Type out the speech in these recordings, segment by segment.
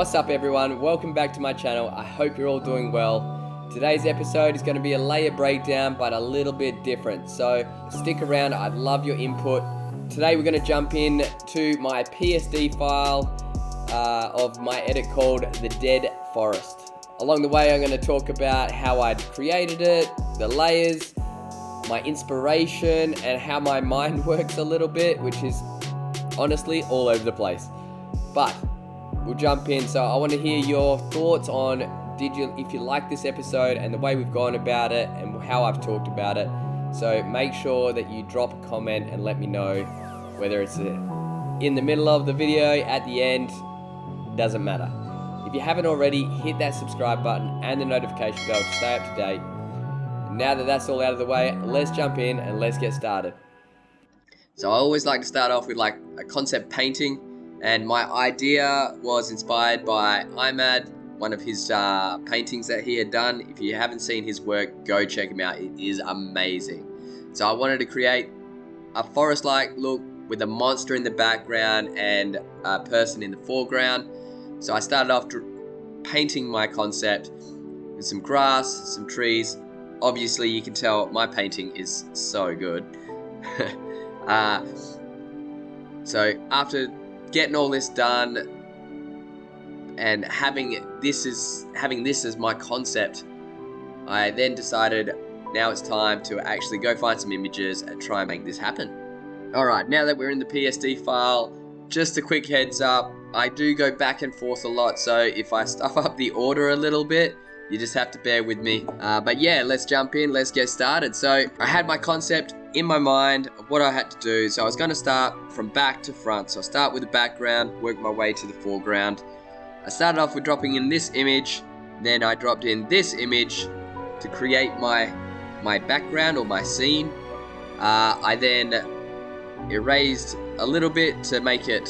What's up everyone, welcome back to my channel. I hope you're all doing well. Today's episode is going to be a layer breakdown but a little bit different, so stick around, I'd love your input. Today we're going to jump in to my PSD file of my edit called The Dead Forest. Along the way I'm going to talk about how I'd created it, the layers, my inspiration, and how my mind works a little bit, which is honestly all over the place. But we'll jump in. So I want to hear your thoughts on if you like this episode and the way we've gone about it and how I've talked about it. So make sure that you drop a comment and let me know, whether it's in the middle of the video, at the end, doesn't matter. If you haven't already, hit that subscribe button and the notification bell to stay up to date. Now that that's all out of the way, let's jump in and let's get started. So I always like to start off with like a concept painting. And my idea was inspired by Imad, one of his paintings that he had done. If you haven't seen his work, go check him out. It is amazing. So I wanted to create a forest-like look with a monster in the background and a person in the foreground. So I started off painting my concept with some grass, some trees. Obviously, you can tell my painting is so good. So after getting all this done and having this as my concept, I then decided now it's time to actually go find some images and try and make this happen. Alright, now that we're in the PSD file, just a quick heads up, I do go back and forth a lot, so if I stuff up the order a little bit, you just have to bear with me. But yeah, let's jump in, let's get started. So I had my concept in my mind of what I had to do. So I was going to start from back to front. So I start with the background, work my way to the foreground. I started off with dropping in this image, then I dropped in this image to create my background or my scene. I then erased a little bit to make it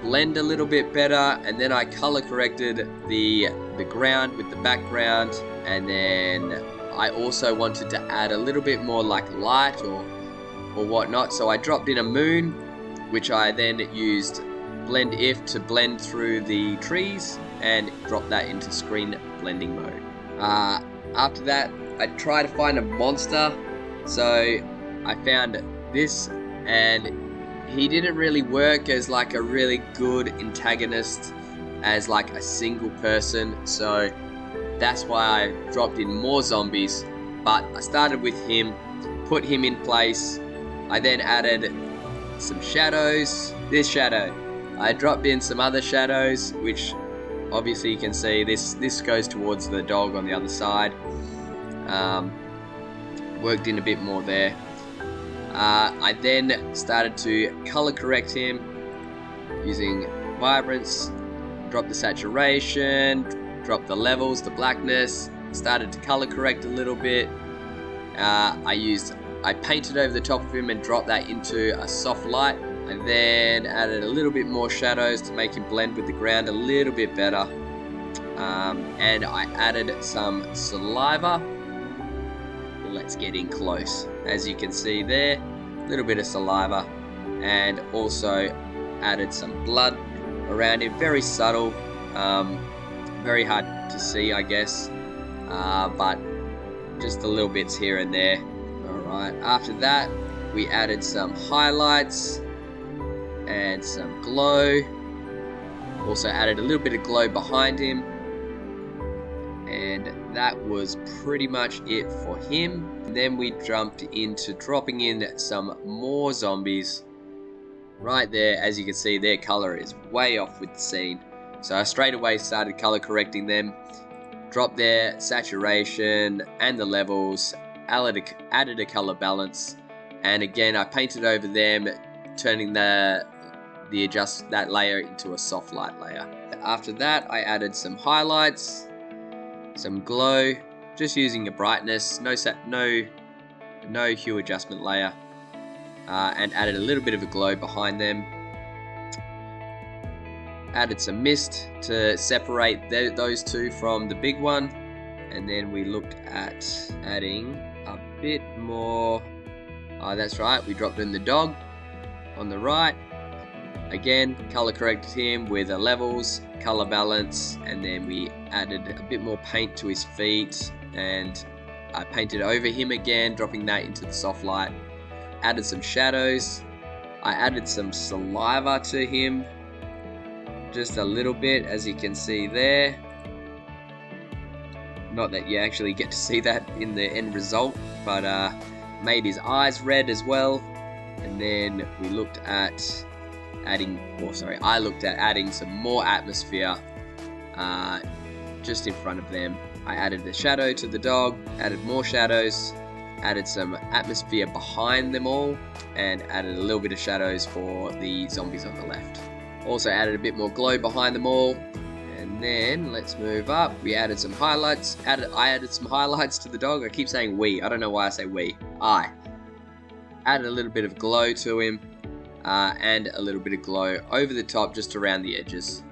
blend a little bit better, and then I color corrected the ground with the background, and then I also wanted to add a little bit more like light or whatnot, so I dropped in a moon, which I then used blend if to blend through the trees and drop that into screen blending mode. After that, I tried to find a monster, so I found this, and he didn't really work as like a really good antagonist as like a single person, so that's why I dropped in more zombies. But I started with him, put him in place. I then added some shadows. This shadow, I dropped in some other shadows, which obviously you can see this goes towards the dog on the other side. Worked in a bit more there. I then started to color correct him using vibrance, drop the saturation, drop the levels, the blackness, started to color correct a little bit. I painted over the top of him and dropped that into a soft light. I then added a little bit more shadows to make him blend with the ground a little bit better. And I added some saliva. Let's get in close. As you can see there, a little bit of saliva, and also added some blood around him. Very subtle, very hard to see, I guess, but just the little bits here and there. Alright, after that we added some highlights and some glow. Also added a little bit of glow behind him, and that was pretty much it for him. And then we jumped into dropping in some more zombies. Right there, as you can see, their color is way off with the scene. So I straight away started color correcting them, dropped their saturation and the levels, added a color balance, and again I painted over them, turning that layer into a soft light layer. After that I added some highlights, some glow, just using a brightness, no hue adjustment layer, and added a little bit of a glow behind them. Added some mist to separate those two from the big one, and then we looked at adding a bit more. That's right, we dropped in the dog on the right, Again, color corrected him with the levels, color balance, and then we added a bit more paint to his feet, and I painted over him again, dropping that into the soft light. Added some shadows. I added some saliva to him, just a little bit, as you can see there. Not that you actually get to see that in the end result, but made his eyes red as well. And then we looked at I looked at adding some more atmosphere just in front of them. I added the shadow to the dog, added more shadows, added some atmosphere behind them all, and added a little bit of shadows for the zombies on the left. Also added a bit more glow behind them all. And then let's move up. We added some highlights. I added some highlights to the dog. I keep saying we. I don't know why I say we. I added a little bit of glow to him, and a little bit of glow over the top, just around the edges.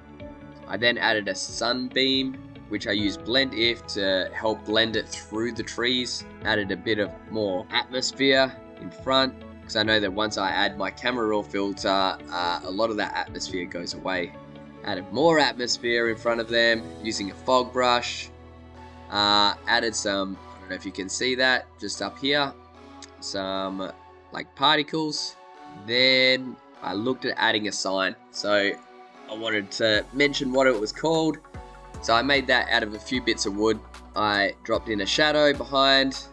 I then added a sunbeam, which I used Blend If to help blend it through the trees. Added a bit of more atmosphere in front, because I know that once I add my camera raw filter, a lot of that atmosphere goes away. Added more atmosphere in front of them using a fog brush. Added some, I don't know if you can see that, just up here, some like particles. Then I looked at adding a sign, so I wanted to mention what it was called. So I made that out of a few bits of wood. I dropped in a shadow behind.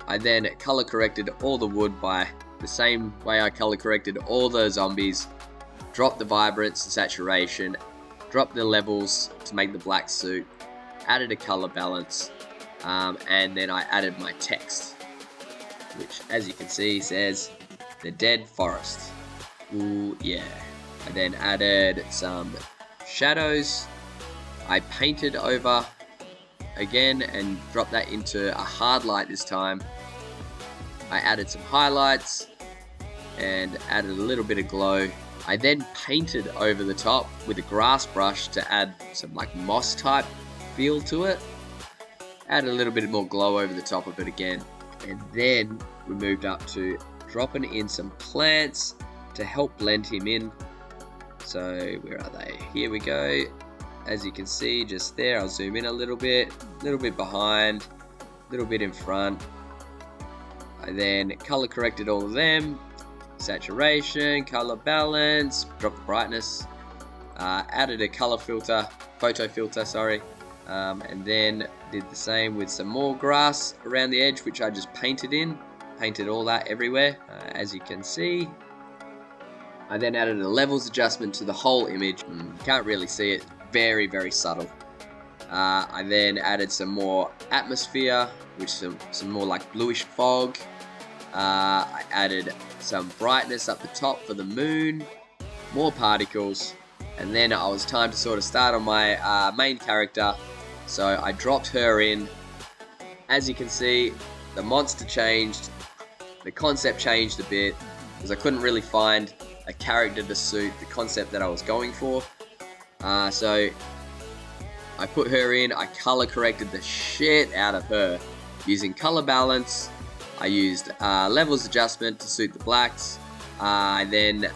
I then color corrected all the wood by the same way I color corrected all the zombies. Dropped the vibrance, the saturation, dropped the levels to make the black suit, added a color balance, and then I added my text, which, as you can see, says The Dead Forest. Ooh yeah. I then added some shadows. I painted over again and dropped that into a hard light this time. I added some highlights and added a little bit of glow. I then painted over the top with a grass brush to add some like moss type feel to it. Added a little bit more glow over the top of it again. And then we moved up to dropping in some plants to help blend him in. So where are they? Here we go. As you can see just there, I'll zoom in a little bit behind, a little bit in front. I then color corrected all of them. Saturation, color balance, drop the brightness, added a color filter, photo filter, sorry, and then did the same with some more grass around the edge, which I just painted all that everywhere, as you can see. I then added a levels adjustment to the whole image. Can't really see it, very, very subtle. I then added some more atmosphere, which some more like bluish fog. I added some brightness up the top for the moon, more particles, and then it was time to sort of start on my main character. So I dropped her in. As you can see, the monster changed, the concept changed a bit, because I couldn't really find a character to suit the concept that I was going for. So I put her in, I color corrected the shit out of her using color balance. I used levels adjustment to suit the blacks. I then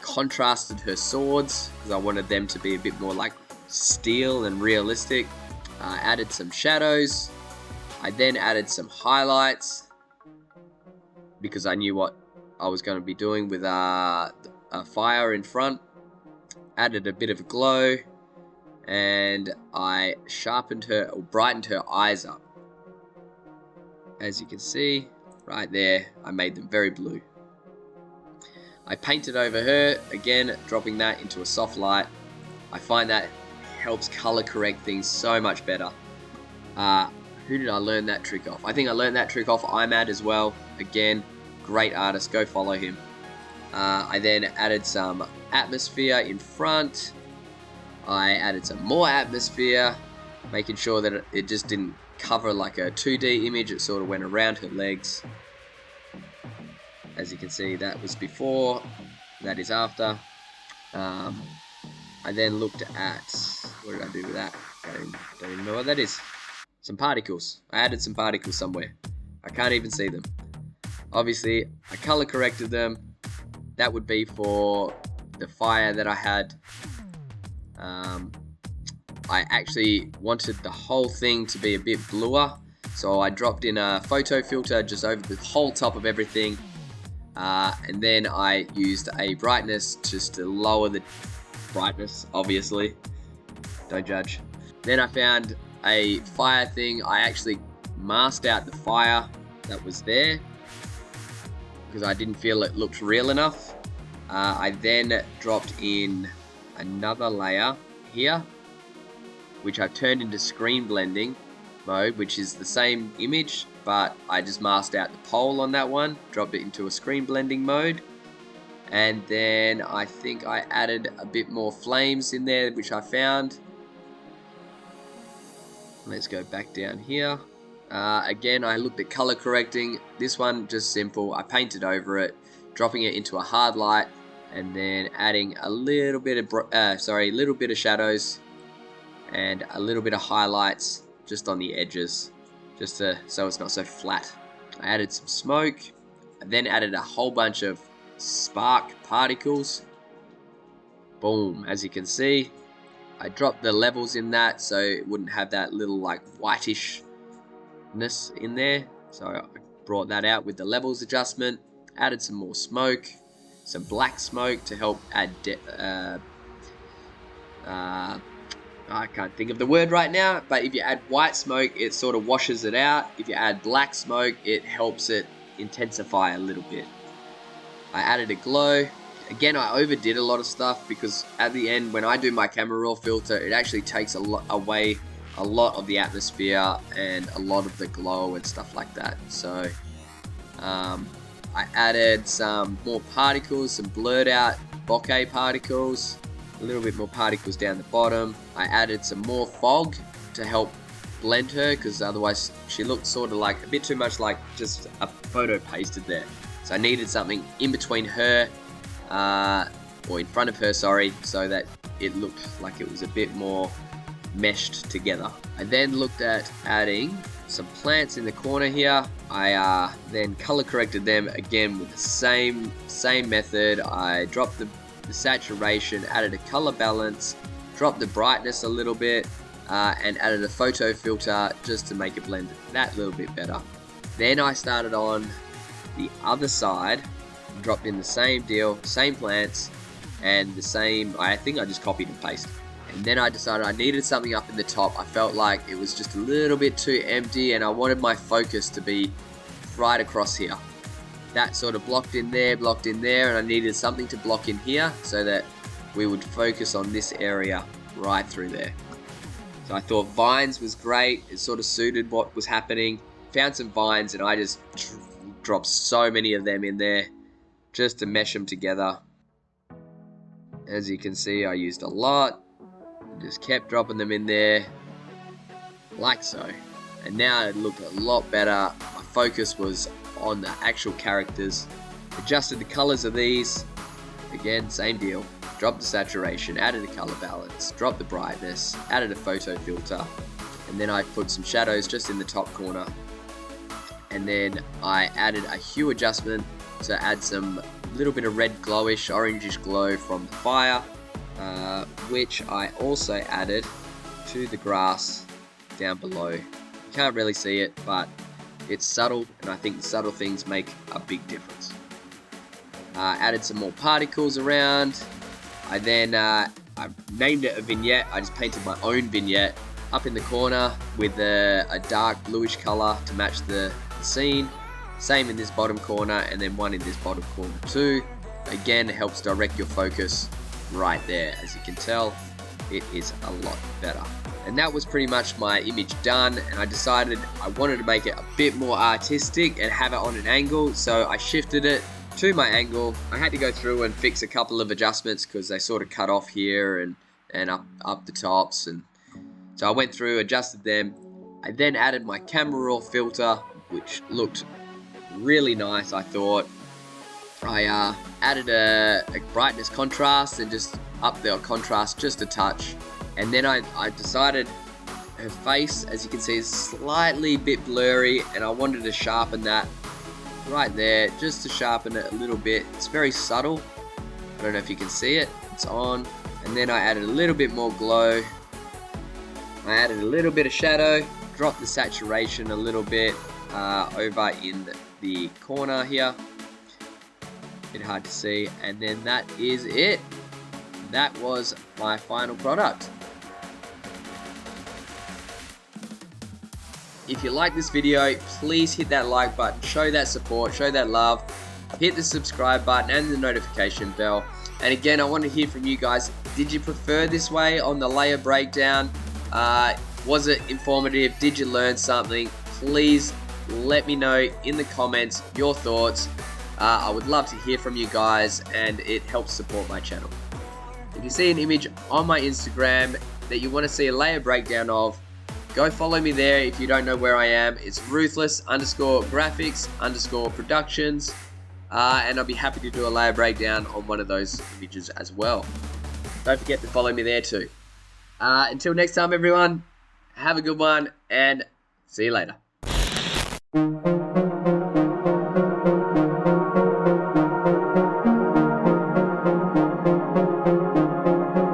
contrasted her swords because I wanted them to be a bit more like steel and realistic. Added some shadows. I then added some highlights because I knew what I was going to be doing with a fire in front. Added a bit of a glow, and I sharpened her or brightened her eyes up. As you can see right there, I made them very blue. I painted over her, again dropping that into a soft light. I find that helps color correct things so much better. Who did I learn that trick off? I think I learned that trick off IMAD as well. Again, great artist, go follow him. I then added some atmosphere in front. I added some more atmosphere, making sure that it just didn't cover like a 2D image. It sort of went around her legs. As you can see, that was before, that is after. I then looked at, what did I do with that? I don't even know what that is. Some particles. I added some particles somewhere. I can't even see them. Obviously, I color corrected them. That would be for the fire that I had. I actually wanted the whole thing to be a bit bluer, so I dropped in a photo filter just over the whole top of everything, and then I used a brightness just to lower the brightness, obviously, don't judge. Then I found a fire thing. I actually masked out the fire that was there because I didn't feel it looked real enough. I then dropped in another layer here, which I've turned into screen blending mode, which is the same image, but I just masked out the pole on that one, dropped it into a screen blending mode, and then I think I added a bit more flames in there, which I found. Let's go back down here. Again, I looked at color correcting. This one, just simple. I painted over it, dropping it into a hard light, and then adding a little bit of shadows and a little bit of highlights just on the edges, so it's not so flat. I added some smoke. I then added a whole bunch of spark particles. Boom, as you can see. I dropped the levels in that so it wouldn't have that little like whitishness in there. So I brought that out with the levels adjustment. Added some more smoke, some black smoke to help add I can't think of the word right now, but if you add white smoke, it sort of washes it out. If you add black smoke, it helps it intensify a little bit. I added a glow. Again, I overdid a lot of stuff because at the end, when I do my camera raw filter, it actually takes away a lot of the atmosphere and a lot of the glow and stuff like that. So I added some more particles, some blurred out bokeh particles, a little bit more particles down the bottom. I added some more fog to help blend her, because otherwise she looked sort of like a bit too much like just a photo pasted there. So I needed something in between her, or in front of her, sorry, so that it looked like it was a bit more meshed together. I then looked at adding some plants in the corner here. I then color corrected them again with the same method. I dropped the saturation, added a color balance, dropped the brightness a little bit, and added a photo filter just to make it blend that little bit better. Then I started on the other side, dropped in the same deal, same plants, and the same, I think I just copied and pasted. And then I decided I needed something up in the top. I felt like it was just a little bit too empty and I wanted my focus to be right across here. That sort of blocked in there, and I needed something to block in here so that we would focus on this area right through there. So I thought vines was great. It sort of suited what was happening. Found some vines and I just dropped so many of them in there just to mesh them together. As you can see, I used a lot. Just kept dropping them in there like so. And now it looked a lot better. My focus was on the actual characters. Adjusted the colors of these. Again, same deal. Dropped the saturation, added a color balance, dropped the brightness, added a photo filter, and then I put some shadows just in the top corner. And then I added a hue adjustment to add some little bit of red glowish, orangish glow from the fire, which I also added to the grass down below. You can't really see it, but it's subtle, and I think the subtle things make a big difference. Added some more particles around. I then I named it a vignette. I just painted my own vignette up in the corner with a dark bluish color to match the scene. Same in this bottom corner, and then one in this bottom corner too. Again, it helps direct your focus right there. As you can tell, it is a lot better. And that was pretty much my image done, and I decided I wanted to make it a bit more artistic and have it on an angle, so I shifted it to my angle. I had to go through and fix a couple of adjustments because they sort of cut off here and up the tops, and so I went through, adjusted them. I then added my camera raw filter, which looked really nice, I thought. I added a brightness contrast and just upped the contrast just a touch. And then I decided her face, as you can see, is slightly bit blurry, and I wanted to sharpen that right there, just to sharpen it a little bit. It's very subtle, I don't know if you can see it. It's on. And then I added a little bit more glow. I added a little bit of shadow. Dropped the saturation a little bit over in the corner here. A bit hard to see. And then that is it. That was my final product. If you like this video, please hit that like button, show that support, show that love, hit the subscribe button and the notification bell. And again, I want to hear from you guys. Did you prefer this way on the layer breakdown? Was it informative? Did you learn something? Please let me know in the comments your thoughts. I would love to hear from you guys, and it helps support my channel. If you see an image on my Instagram that you want to see a layer breakdown of, go follow me there. If you don't know where I am, it's ruthless_graphics_productions, and I'll be happy to do a layer breakdown on one of those images as well. Don't forget to follow me there too. Until next time, everyone, have a good one and see you later.